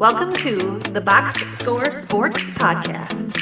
Welcome to the Box Score Sports Podcast.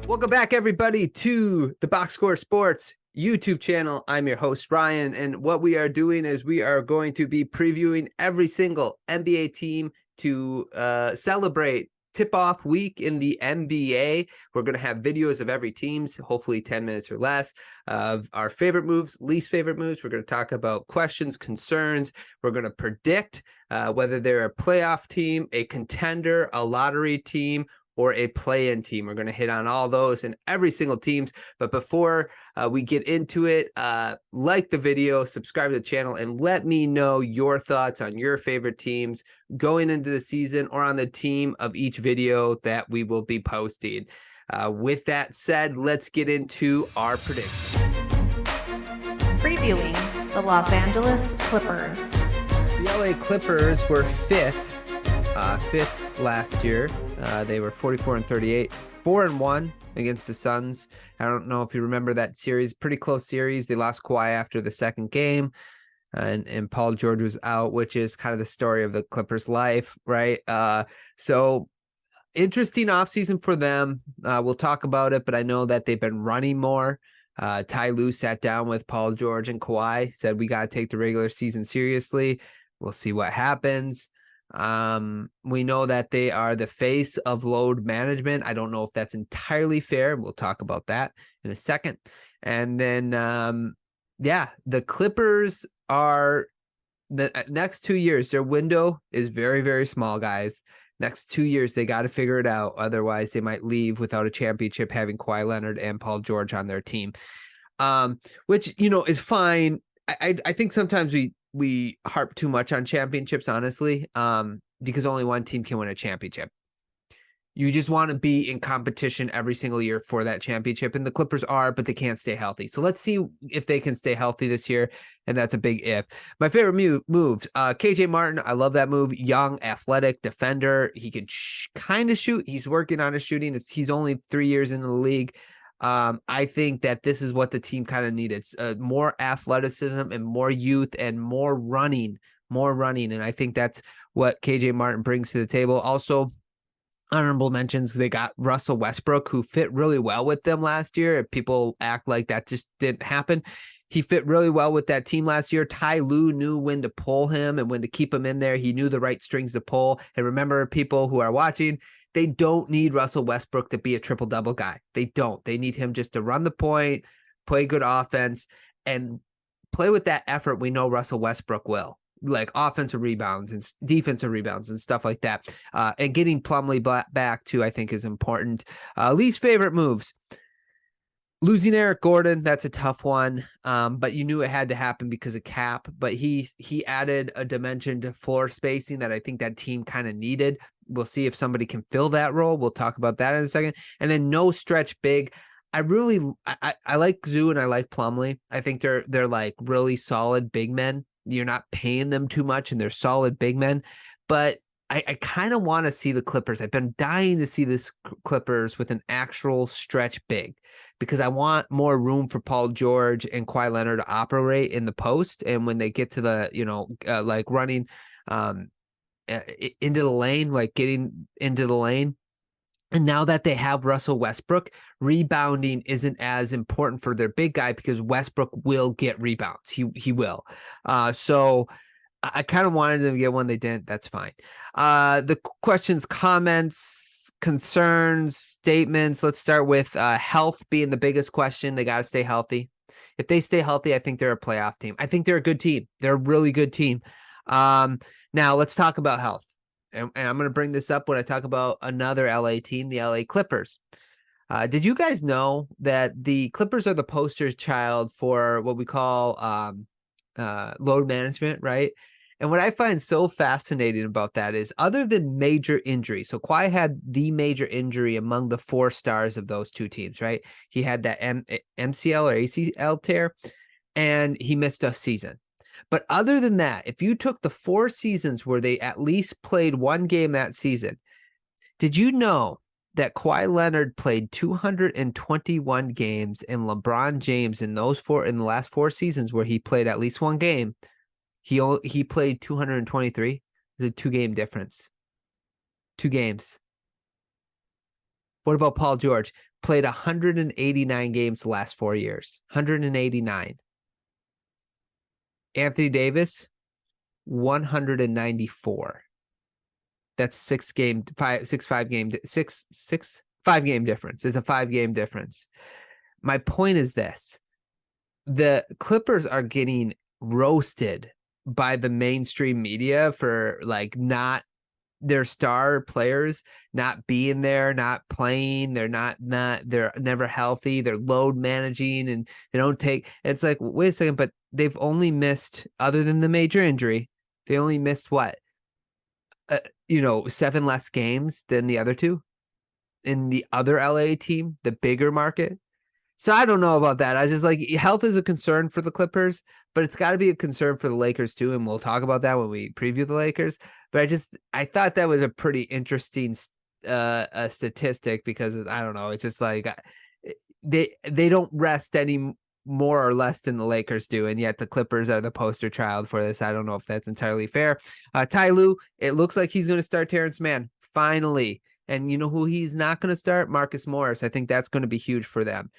Welcome back, everybody, to the Box Score Sports YouTube channel. I'm your host, Ryan, and what we are doing is we are going to be previewing every single NBA team to celebrate tip-off week in the NBA. We're going to have videos of every team's, hopefully 10 minutes or less, of our favorite moves, least favorite moves. We're going to talk about questions, concerns. We're going to predict whether they're a playoff team, a contender, a lottery team, or a play-in team. We're going to hit on all those and every single teams. But before we get into it, like the video, subscribe to the channel, and let me know your thoughts on your favorite teams going into the season or on the team of each video that we will be posting. With that said, let's get into our predictions. Previewing the Los Angeles Clippers. The LA Clippers were fifth last year. They were 44-38, 4-1 against the Suns. I don't know if you remember that series, pretty close series. They lost Kawhi after the second game, and Paul George was out, which is kind of the story of the Clippers' life, right? So interesting offseason for them. We'll talk about it, but I know that they've been running more. Ty Lue sat down with Paul George and Kawhi, said we got to take the regular season seriously. We'll see what happens. We know that they are the face of load management. I don't know if that's entirely fair. We'll talk about that in a second. And then, the Clippers are the next 2 years. Their window is very, very small, guys. Next 2 years, they got to figure it out. Otherwise, they might leave without a championship, having Kawhi Leonard and Paul George on their team, which, is fine. I think sometimes we harp too much on championships, honestly, because only one team can win a championship. You just want to be in competition every single year for that championship, and the Clippers are, but they can't stay healthy. So let's see if they can stay healthy this year, and that's a big if. My favorite moves, KJ Martin, I love that move. Young, athletic defender. He can kind of shoot. He's working on his shooting. He's only 3 years into the league. I think that this is what the team kind of needed, more athleticism and more youth and more running. And I think that's what KJ Martin brings to the table. Also, honorable mentions, they got Russell Westbrook, who fit really well with them last year. If people act like that just didn't happen, he fit really well with that team last year. Ty Lue knew when to pull him and when to keep him in there. He knew the right strings to pull. And remember, people who are watching, they don't need Russell Westbrook to be a triple-double guy. They don't. They need him just to run the point, play good offense, and play with that effort we know Russell Westbrook will, like offensive rebounds and defensive rebounds and stuff like that. And getting Plumlee back, too, I think is important. Least favorite moves. Losing Eric Gordon, that's a tough one, but you knew it had to happen because of cap. But he added a dimension to floor spacing that I think that team kind of needed. We'll see if somebody can fill that role. We'll talk about that in a second. And then no stretch big. I like Zoo and I like Plumlee. I think they're like really solid big men. You're not paying them too much, and they're solid big men. But I kind of want to see the Clippers. I've been dying to see this Clippers with an actual stretch big, because I want more room for Paul George and Kawhi Leonard to operate in the post. And when they get to the, like running into the lane, like getting into the lane. And now that they have Russell Westbrook, rebounding isn't as important for their big guy because Westbrook will get rebounds. He will. So I kind of wanted them to get one. They didn't. That's fine. The questions, comments, concerns, statements. Let's start with health being the biggest question. They got to stay healthy. If they stay healthy, I think they're a playoff team. I think they're a good team. They're a really good team. Now let's talk about health. And I'm going to bring this up when I talk about another LA team, the LA Clippers. Did you guys know that the Clippers are the poster child for what we call load management, right? And what I find so fascinating about that is, other than major injury, so Kawhi had the major injury among the 4 stars of those two teams, right? He had that MCL or ACL tear, and he missed a season. But other than that, if you took the 4 seasons where they at least played one game that season, did you know that Kawhi Leonard played 221 games, and LeBron James in the last 4 seasons where he played at least one game, he played 223. It's a 2-game difference. 2 games. What about Paul George? Played 189 games the last 4 years. 189. Anthony Davis, 194. That's 5-game difference. It's a 5-game difference. My point is this. The Clippers are getting roasted by the mainstream media for like not their star players not being there, not playing. They're they're never healthy. They're load managing and they don't take. It's like, wait a second, but they've only missed, other than the major injury, they only missed what? 7 less games than the other 2 in the other LA team, the bigger market. So I don't know about that. I just like, health is a concern for the Clippers, but it's got to be a concern for the Lakers too. And we'll talk about that when we preview the Lakers. But I thought that was a pretty interesting a statistic because I don't know. It's just like they don't rest any more or less than the Lakers do. And yet the Clippers are the poster child for this. I don't know if that's entirely fair. Ty Lue, it looks like he's going to start Terrence Mann finally. And you know who he's not going to start? Marcus Morris. I think that's going to be huge for them.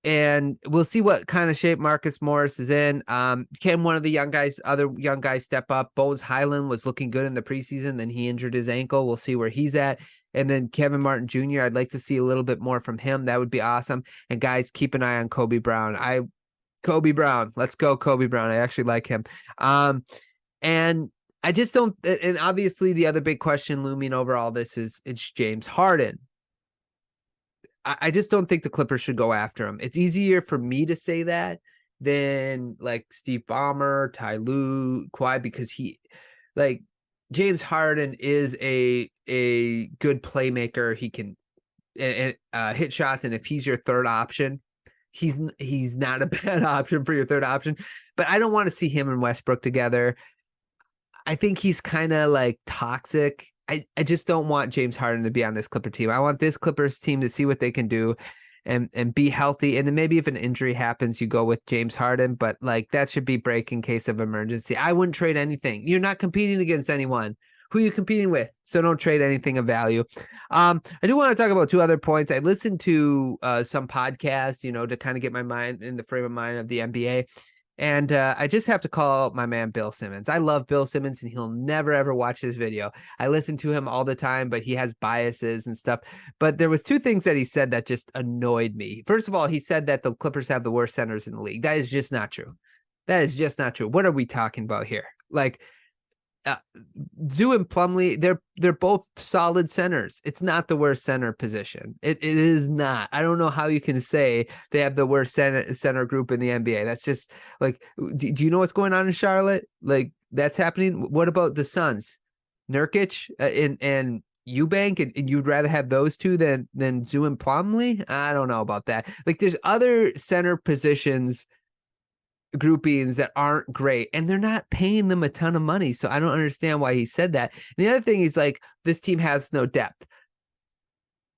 And we'll see what kind of shape Marcus Morris is in. Can one of the other young guys step up? Bones Highland was looking good in the preseason. Then he injured his ankle. We'll see where he's at. And then Kevin Martin Jr., I'd like to see a little bit more from him. That would be awesome. And guys, keep an eye on Kobe Brown. Kobe Brown. Let's go, Kobe Brown. I actually like him. And I just don't, and obviously the other big question looming over all this is it's James Harden. I just don't think the Clippers should go after him. It's easier for me to say that than like Steve Ballmer, Ty Lue, Kawhi, because James Harden is a good playmaker. He can hit shots, and if he's your third option, he's not a bad option for your third option. But I don't want to see him and Westbrook together. I think he's kind of like toxic. I just don't want James Harden to be on this Clipper team. I want this Clippers team to see what they can do and be healthy. And then maybe if an injury happens, you go with James Harden, but like that should be break in case of emergency. I wouldn't trade anything. You're not competing against anyone. Who are you competing with? So don't trade anything of value. I do want to talk about 2 other points. I listened to some podcasts, to kind of get my mind in the frame of mind of the NBA. And I just have to call my man, Bill Simmons. I love Bill Simmons, and he'll never, ever watch this video. I listen to him all the time, but he has biases and stuff. But there was 2 things that he said that just annoyed me. First of all, he said that the Clippers have the worst centers in the league. That is just not true. That is just not true. What are we talking about here? Like, Zoo and Plumlee, they're both solid centers. It's not the worst center position. It is not. I don't know how you can say they have the worst center group in the NBA. That's just like, do you know what's going on in Charlotte? Like that's happening. What about the Suns? Nurkic and Eubank, and you'd rather have those 2 than Zoo and Plumlee? I don't know about that. Like there's other center positions groupings that aren't great, and they're not paying them a ton of money. So I don't understand why he said that. And the other thing is like, this team has no depth.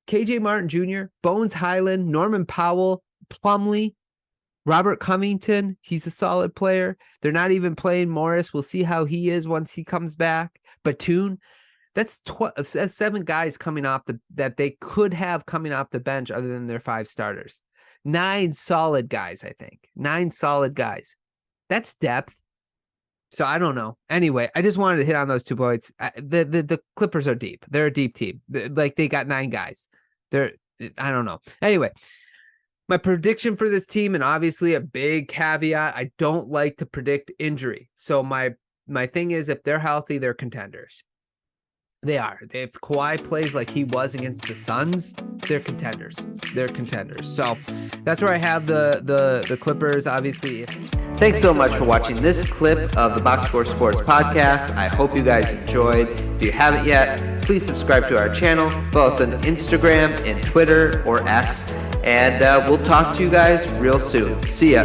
KJ Martin Jr., Bones Highland, Norman Powell, Plumlee, Robert Covington. He's a solid player. They're not even playing Morris. We'll see how he is once he comes back. Batum. That's 7 guys coming off that they could have coming off the bench other than their 5 starters. 9 solid guys, I think. 9 solid guys. That's depth. So I don't know. Anyway, I just wanted to hit on those 2 points. The Clippers are deep. They're a deep team. Like they got 9 guys. I don't know. Anyway, my prediction for this team, and obviously a big caveat, I don't like to predict injury. So my thing is, if they're healthy, they're contenders. They are. If Kawhi plays like he was against the Suns, they're contenders. They're contenders. So that's where I have the Clippers, obviously. Thanks so much for watching this clip of the Box Score Sports Podcast. I hope you guys enjoyed. If you haven't yet, please subscribe to our channel. Follow us on Instagram and Twitter or X. And we'll talk to you guys real soon. See ya.